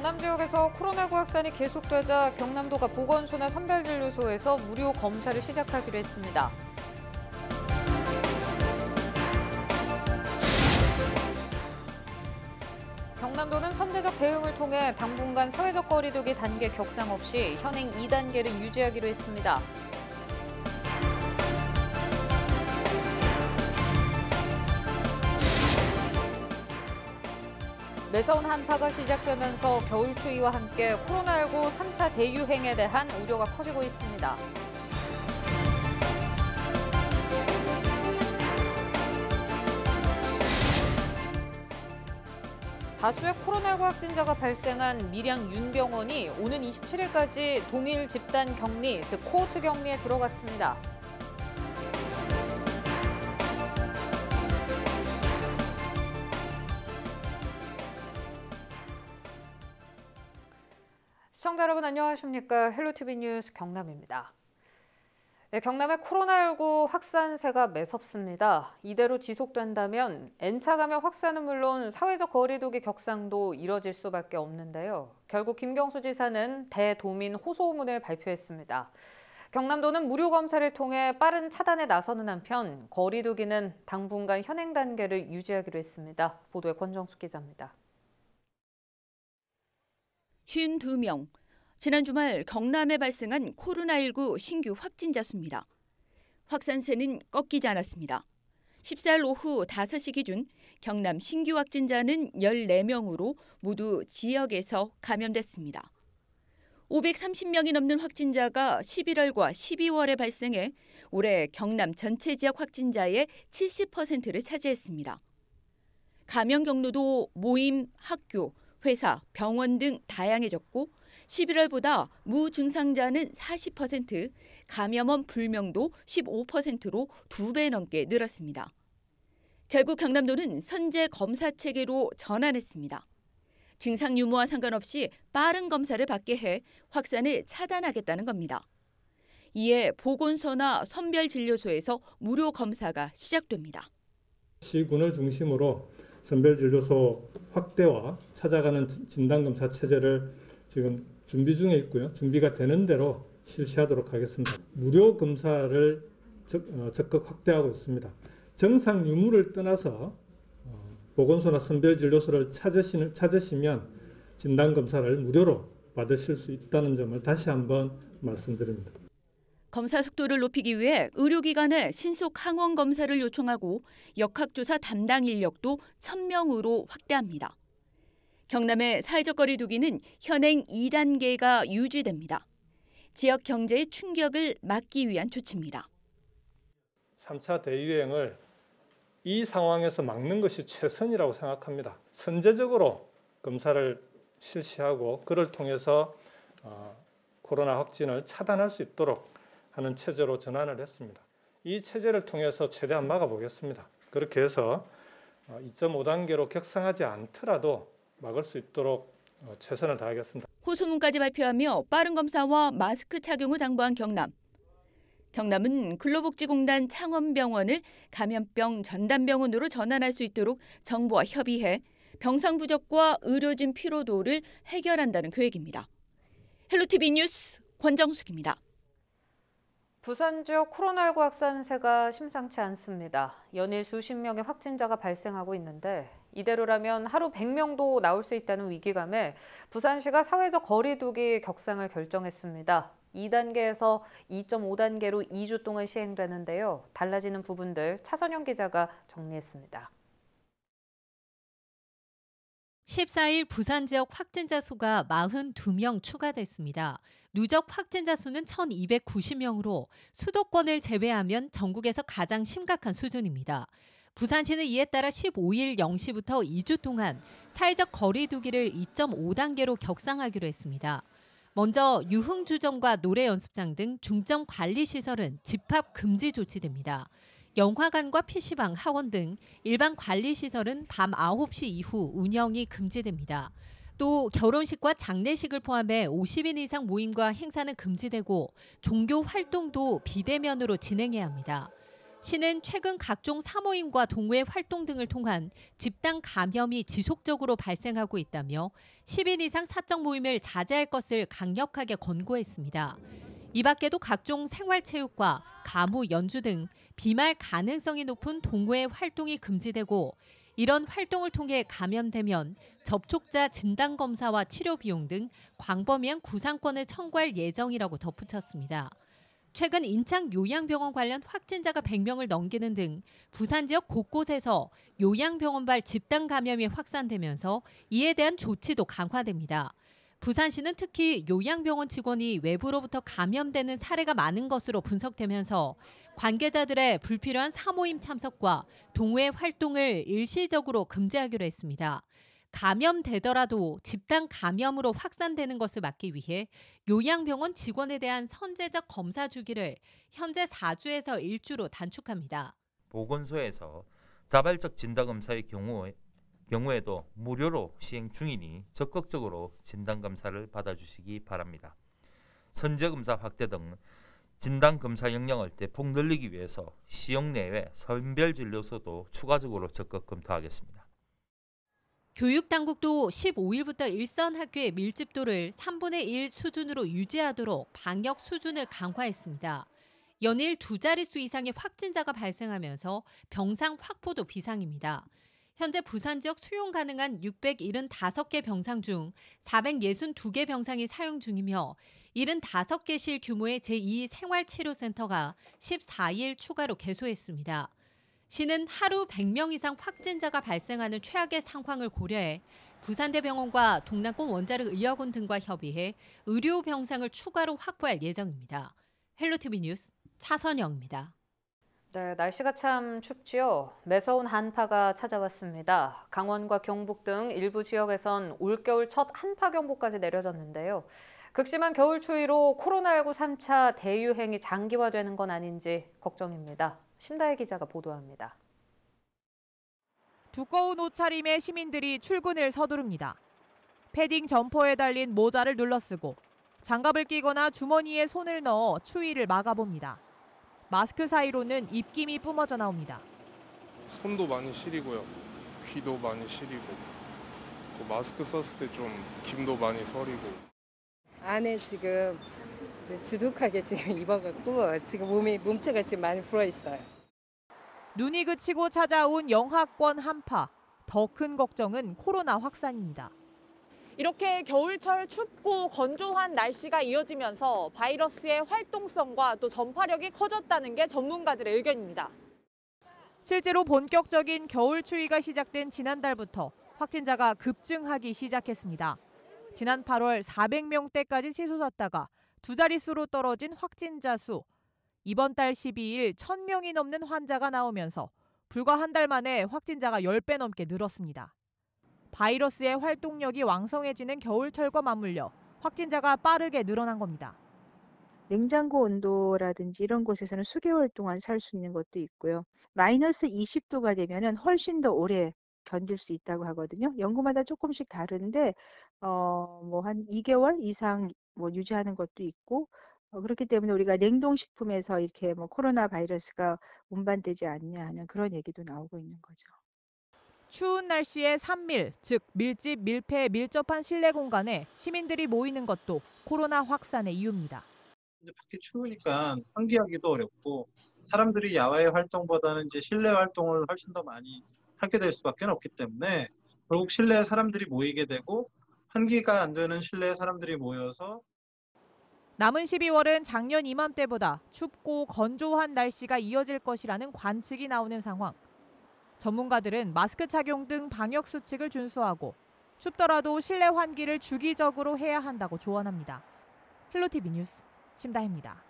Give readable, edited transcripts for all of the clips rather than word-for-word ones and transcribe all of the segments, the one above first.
경남 지역에서 코로나19 확산이 계속되자 경남도가 보건소나 선별진료소에서 무료 검사를 시작하기로 했습니다. 경남도는 선제적 대응을 통해 당분간 사회적 거리두기 단계 격상 없이 현행 2단계를 유지하기로 했습니다. 매서운 한파가 시작되면서 겨울 추위와 함께 코로나19 3차 대유행에 대한 우려가 커지고 있습니다. 다수의 코로나19 확진자가 발생한 밀양 윤병원이 오는 27일까지 동일 집단 격리, 즉 코호트 격리에 들어갔습니다. 시청자 여러분 안녕하십니까? 헬로티비 뉴스 경남입니다. 네, 경남의 코로나19 확산세가 매섭습니다. 이대로 지속된다면 N차 감염 확산은 물론 사회적 거리두기 격상도 이뤄질 수밖에 없는데요. 결국 김경수 지사는 대도민 호소문을 발표했습니다. 경남도는 무료 검사를 통해 빠른 차단에 나서는 한편 거리두기는 당분간 현행 단계를 유지하기로 했습니다. 보도에 권정숙 기자입니다. 52명. 지난 주말 경남에 발생한 코로나19 신규 확진자 수입니다. 확산세는 꺾이지 않았습니다. 14일 오후 5시 기준 경남 신규 확진자는 14명으로 모두 지역에서 감염됐습니다. 530명이 넘는 확진자가 11월과 12월에 발생해 올해 경남 전체 지역 확진자의 70%를 차지했습니다. 감염 경로도 모임, 학교, 회사, 병원 등 다양해졌고 11월보다 무증상자는 40%, 감염원 불명도 15%로 2배 넘게 늘었습니다. 결국 경남도는 선제 검사 체계로 전환했습니다. 증상 유무와 상관없이 빠른 검사를 받게 해 확산을 차단하겠다는 겁니다. 이에 보건소나 선별진료소에서 무료 검사가 시작됩니다. 시군을 중심으로 선별진료소 확대와 찾아가는 진단검사 체제를 지금 준비 중에 있고요. 준비가 되는 대로 실시하도록 하겠습니다. 무료 검사를 적극 확대하고 있습니다. 정상 유무를 떠나서 보건소나 선별진료소를 찾으시면 진단검사를 무료로 받으실 수 있다는 점을 다시 한번 말씀드립니다. 검사 속도를 높이기 위해 의료기관에 신속 항원 검사를 요청하고 역학조사 담당 인력도 1,000명으로 확대합니다. 경남의 사회적 거리두기는 현행 2단계가 유지됩니다. 지역 경제의 충격을 막기 위한 조치입니다. 3차 대유행을 이 상황에서 막는 것이 최선이라고 생각합니다. 선제적으로 검사를 실시하고 그를 통해서 코로나 확진을 차단할 수 있도록 하는 체제로 전환을 했습니다. 이 체제를 통해서 최대한 막아보겠습니다. 그렇게 해서 2.5단계로 격상하지 않더라도 막을 수 있도록 최선을 다하겠습니다. 호소문까지 발표하며 빠른 검사와 마스크 착용을 당부한 경남. 경남은 근로복지공단 창원병원을 감염병 전담병원으로 전환할 수 있도록 정부와 협의해 병상 부족과 의료진 피로도를 해결한다는 계획입니다. 헬로티비 뉴스 권정숙입니다. 부산 지역 코로나19 확산세가 심상치 않습니다. 연일 수십 명의 확진자가 발생하고 있는데 이대로라면 하루 100명도 나올 수 있다는 위기감에 부산시가 사회적 거리두기 격상을 결정했습니다. 2단계에서 2.5단계로 2주 동안 시행되는데요. 달라지는 부분들 차선영 기자가 정리했습니다. 14일 부산 지역 확진자 수가 42명 추가됐습니다. 누적 확진자 수는 1,290명으로 수도권을 제외하면 전국에서 가장 심각한 수준입니다. 부산시는 이에 따라 15일 0시부터 2주 동안 사회적 거리두기를 2.5단계로 격상하기로 했습니다. 먼저 유흥주점과 노래연습장 등 중점 관리시설은 집합 금지 조치됩니다. 영화관과 PC방, 학원 등 일반 관리시설은 밤 9시 이후 운영이 금지됩니다. 또 결혼식과 장례식을 포함해 50인 이상 모임과 행사는 금지되고 종교 활동도 비대면으로 진행해야 합니다. 시는 최근 각종 사모임과 동호회 활동 등을 통한 집단 감염이 지속적으로 발생하고 있다며 10인 이상 사적 모임을 자제할 것을 강력하게 권고했습니다. 이 밖에도 각종 생활체육과 가무, 연주 등 비말 가능성이 높은 동호회 활동이 금지되고 이런 활동을 통해 감염되면 접촉자 진단검사와 치료 비용 등 광범위한 구상권을 청구할 예정이라고 덧붙였습니다. 최근 인창 요양병원 관련 확진자가 100명을 넘기는 등 부산 지역 곳곳에서 요양병원발 집단 감염이 확산되면서 이에 대한 조치도 강화됩니다. 부산시는 특히 요양병원 직원이 외부로부터 감염되는 사례가 많은 것으로 분석되면서 관계자들의 불필요한 사모임 참석과 동호회 활동을 일시적으로 금지하기로 했습니다. 감염되더라도 집단 감염으로 확산되는 것을 막기 위해 요양병원 직원에 대한 선제적 검사 주기를 현재 4주에서 1주로 단축합니다. 보건소에서 자발적 진단검사의 경우에도 무료로 시행 중이니 적극적으로 진단검사를 받아주시기 바랍니다. 선제검사 확대 등 진단검사 역량을 대폭 늘리기 위해서 시역 내외 선별진료소도 추가적으로 적극 검토하겠습니다. 교육당국도 15일부터 일선 학교의 밀집도를 3분의 1 수준으로 유지하도록 방역 수준을 강화했습니다. 연일 두 자릿수 이상의 확진자가 발생하면서 병상 확보도 비상입니다. 현재 부산 지역 수용 가능한 675개 병상 중 462개 병상이 사용 중이며 75개실 규모의 제2 생활치료센터가 14일 추가로 개소했습니다. 시는 하루 100명 이상 확진자가 발생하는 최악의 상황을 고려해 부산대병원과 동남권 원자력 의학원 등과 협의해 의료 병상을 추가로 확보할 예정입니다. 헬로티비 뉴스 차선영입니다. 네, 날씨가 참 춥지요. 매서운 한파가 찾아왔습니다. 강원과 경북 등 일부 지역에선 올겨울 첫 한파 경보까지 내려졌는데요. 극심한 겨울 추위로 코로나19 3차 대유행이 장기화되는 건 아닌지 걱정입니다. 심다혜 기자가 보도합니다. 두꺼운 옷차림의 시민들이 출근을 서두릅니다. 패딩 점퍼에 달린 모자를 눌러쓰고 장갑을 끼거나 주머니에 손을 넣어 추위를 막아봅니다. 마스크 사이로는 입김이 뿜어져 나옵니다. 손도 많이 시리고요. 귀도 많이 시리고 마스크 썼을 때 좀 김도 많이 서리고. 안에 지금 이제 두둑하게 지금 입어갖고 지금 몸체가 지금 많이 불어 있어요. 눈이 그치고 찾아온 영하권 한파. 더 큰 걱정은 코로나 확산입니다. 이렇게 겨울철 춥고 건조한 날씨가 이어지면서 바이러스의 활동성과 또 전파력이 커졌다는 게 전문가들의 의견입니다. 실제로 본격적인 겨울 추위가 시작된 지난달부터 확진자가 급증하기 시작했습니다. 지난 8월 400명대까지 치솟았다가 두 자릿수로 떨어진 확진자 수. 이번 달 12일 1,000명이 넘는 환자가 나오면서 불과 한 달 만에 확진자가 10배 넘게 늘었습니다. 바이러스의 활동력이 왕성해지는 겨울철과 맞물려 확진자가 빠르게 늘어난 겁니다. 냉장고 온도라든지 이런 곳에서는 수개월 동안 살 수 있는 것도 있고요. 마이너스 20도가 되면은 훨씬 더 오래 견딜 수 있다고 하거든요. 연구마다 조금씩 다른데 뭐 한 2개월 이상 유지하는 것도 있고 그렇기 때문에 우리가 냉동식품에서 이렇게 코로나 바이러스가 운반되지 않냐 하는 그런 얘기도 나오고 있는 거죠. 추운 날씨에 산밀, 즉 밀집, 밀폐, 밀접한 실내 공간에 시민들이 모이는 것도 코로나 확산의 이유입니다. 이제 밖에 추우니까 환기하기도 어렵고 사람들이 야외 활동보다는 이제 실내 활동을 훨씬 더 많이 하게 될 수밖에 없기 때문에 결국 실내에 사람들이 모이게 되고 환기가 안 되는 실내에 사람들이 모여서 남은 12월은 작년 이맘때보다 춥고 건조한 날씨가 이어질 것이라는 관측이 나오는 상황. 전문가들은 마스크 착용 등 방역 수칙을 준수하고 춥더라도 실내 환기를 주기적으로 해야 한다고 조언합니다. 헬로티비 뉴스 심다혜입니다.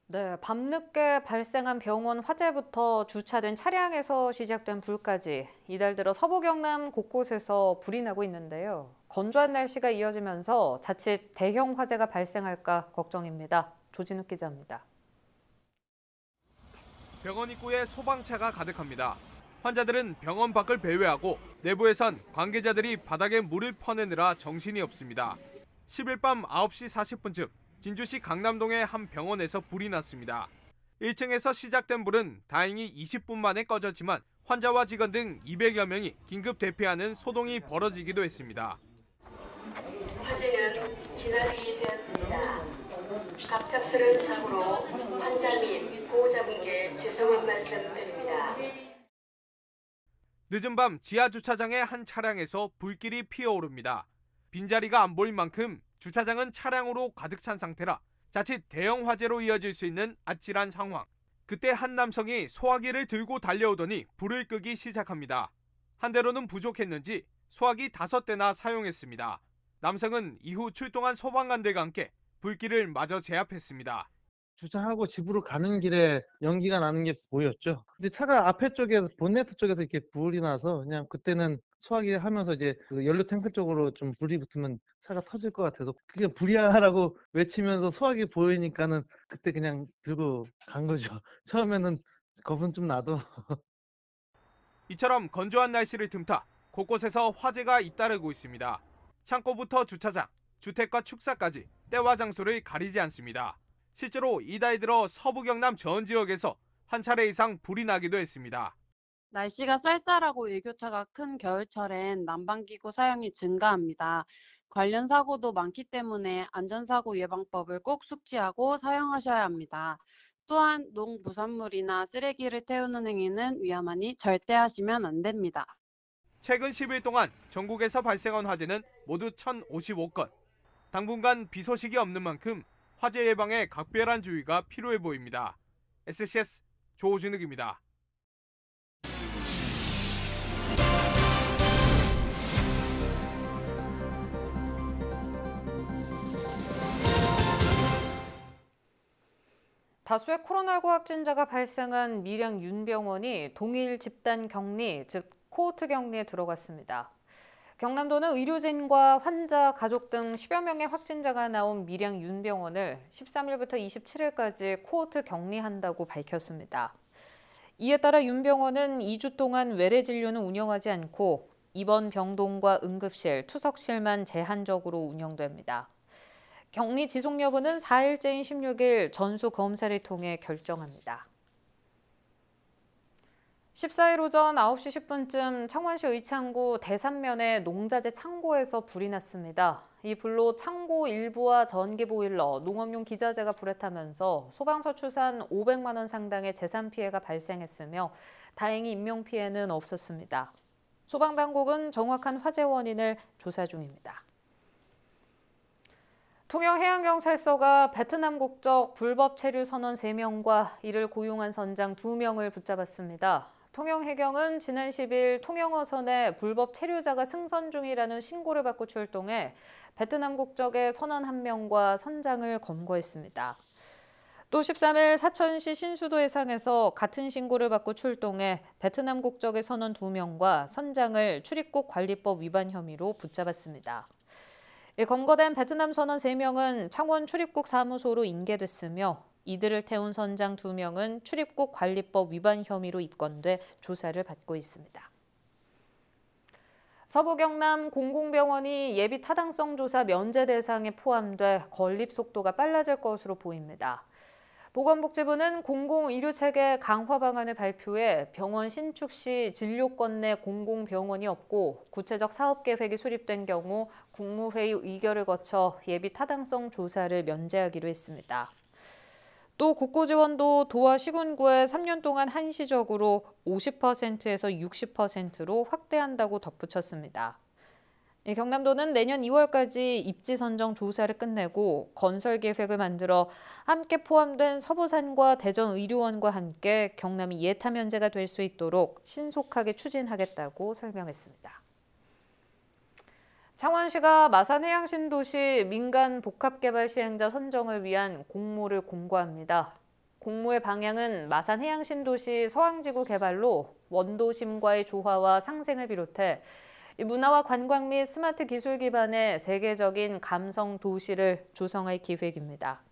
네, 밤늦게 발생한 병원 화재부터 주차된 차량에서 시작된 불까지 이달 들어 서부 경남 곳곳에서 불이 나고 있는데요. 건조한 날씨가 이어지면서 자칫 대형 화재가 발생할까 걱정입니다. 조진욱 기자입니다. 병원 입구에 소방차가 가득합니다. 환자들은 병원 밖을 배회하고 내부에선 관계자들이 바닥에 물을 퍼내느라 정신이 없습니다. 10일 밤 9시 40분쯤 진주시 강남동의 한 병원에서 불이 났습니다. 1층에서 시작된 불은 다행히 20분 만에 꺼졌지만 환자와 직원 등 200여 명이 긴급 대피하는 소동이 벌어지기도 했습니다. 화재는 진압이 되었습니다. 갑작스런 사고로 환자 및 보호자분께 죄송한 말씀드립니다. 늦은 밤 지하 주차장의 한 차량에서 불길이 피어오릅니다. 빈자리가 안 보일 만큼 주차장은 차량으로 가득 찬 상태라 자칫 대형 화재로 이어질 수 있는 아찔한 상황. 그때 한 남성이 소화기를 들고 달려오더니 불을 끄기 시작합니다. 한 대로는 부족했는지 소화기 5대나 사용했습니다. 남성은 이후 출동한 소방관들과 함께 불길을 마저 제압했습니다. 주차하고 집으로 가는 길에 연기가 나는 게 보였죠. 근데 차가 앞에 쪽에서 본네트 쪽에서 이렇게 불이 나서 그냥 그때는 소화기 하면서 이제 그 연료 탱크 쪽으로 좀 불이 붙으면 차가 터질 것 같아서 그냥 불이야라고 외치면서 소화기 보이니까는 그때 그냥 들고 간 거죠. 처음에는 겁은 좀 나도. 이처럼 건조한 날씨를 틈타 곳곳에서 화재가 잇따르고 있습니다. 창고부터 주차장, 주택과 축사까지 때와 장소를 가리지 않습니다. 실제로 이달 들어 서부 경남 전 지역에서 한 차례 이상 불이 나기도 했습니다. 날씨가 쌀쌀하고 일교차가 큰 겨울철엔 난방기구 사용이 증가합니다. 관련 사고도 많기 때문에 안전사고 예방법을 꼭 숙지하고 사용하셔야 합니다. 또한 농부산물이나 쓰레기를 태우는 행위는 위험하니 절대 하시면 안 됩니다. 최근 10일 동안 전국에서 발생한 화재는 모두 1,055건. 당분간 비 소식이 없는 만큼 화재 예방에 각별한 주의가 필요해 보입니다. SCS 조준욱입니다. 다수의 코로나19 확진자가 발생한 밀양 윤병원이 동일 집단 격리, 즉 코호트 격리에 들어갔습니다. 경남도는 의료진과 환자, 가족 등 10여 명의 확진자가 나온 밀양 윤병원을 13일부터 27일까지 코호트 격리한다고 밝혔습니다. 이에 따라 윤병원은 2주 동안 외래 진료는 운영하지 않고 입원 병동과 응급실, 투석실만 제한적으로 운영됩니다. 격리 지속 여부는 4일째인 16일 전수 검사를 통해 결정합니다. 14일 오전 9시 10분쯤 창원시 의창구 대산면의 농자재 창고에서 불이 났습니다. 이 불로 창고 일부와 전기 보일러, 농업용 기자재가 불에 타면서 소방서 추산 500만 원 상당의 재산 피해가 발생했으며 다행히 인명 피해는 없었습니다. 소방당국은 정확한 화재 원인을 조사 중입니다. 통영해양경찰서가 베트남 국적 불법 체류 선원 3명과 이를 고용한 선장 2명을 붙잡았습니다. 통영해경은 지난 10일 통영어선에 불법 체류자가 승선 중이라는 신고를 받고 출동해 베트남 국적의 선원 1명과 선장을 검거했습니다. 또 13일 사천시 신수도 해상에서 같은 신고를 받고 출동해 베트남 국적의 선원 2명과 선장을 출입국 관리법 위반 혐의로 붙잡았습니다. 검거된 베트남 선원 3명은 창원 출입국 사무소로 인계됐으며 이들을 태운 선장 2명은 출입국 관리법 위반 혐의로 입건돼 조사를 받고 있습니다. 서부 경남 공공병원이 예비 타당성 조사 면제 대상에 포함돼 건립 속도가 빨라질 것으로 보입니다. 보건복지부는 공공의료체계 강화 방안을 발표해 병원 신축 시 진료권 내 공공병원이 없고 구체적 사업계획이 수립된 경우 국무회의 의결을 거쳐 예비 타당성 조사를 면제하기로 했습니다. 또 국고지원도 도와 시군구에 3년 동안 한시적으로 50%에서 60%로 확대한다고 덧붙였습니다. 경남도는 내년 2월까지 입지 선정 조사를 끝내고 건설 계획을 만들어 함께 포함된 서부산과 대전의료원과 함께 경남이 예타 면제가 될 수 있도록 신속하게 추진하겠다고 설명했습니다. 창원시가 마산해양신도시 민간 복합개발 시행자 선정을 위한 공모를 공고합니다. 공모의 방향은 마산해양신도시 서항지구 개발로 원도심과의 조화와 상생을 비롯해 문화와 관광 및 스마트 기술 기반의 세계적인 감성 도시를 조성할 기획입니다.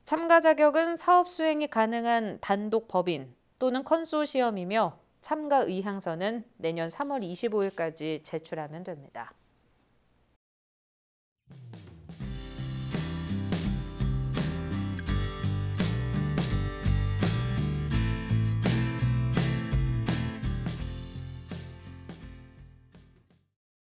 참가 자격은 사업 수행이 가능한 단독 법인 또는 컨소시엄이며 참가 의향서는 내년 3월 25일까지 제출하면 됩니다.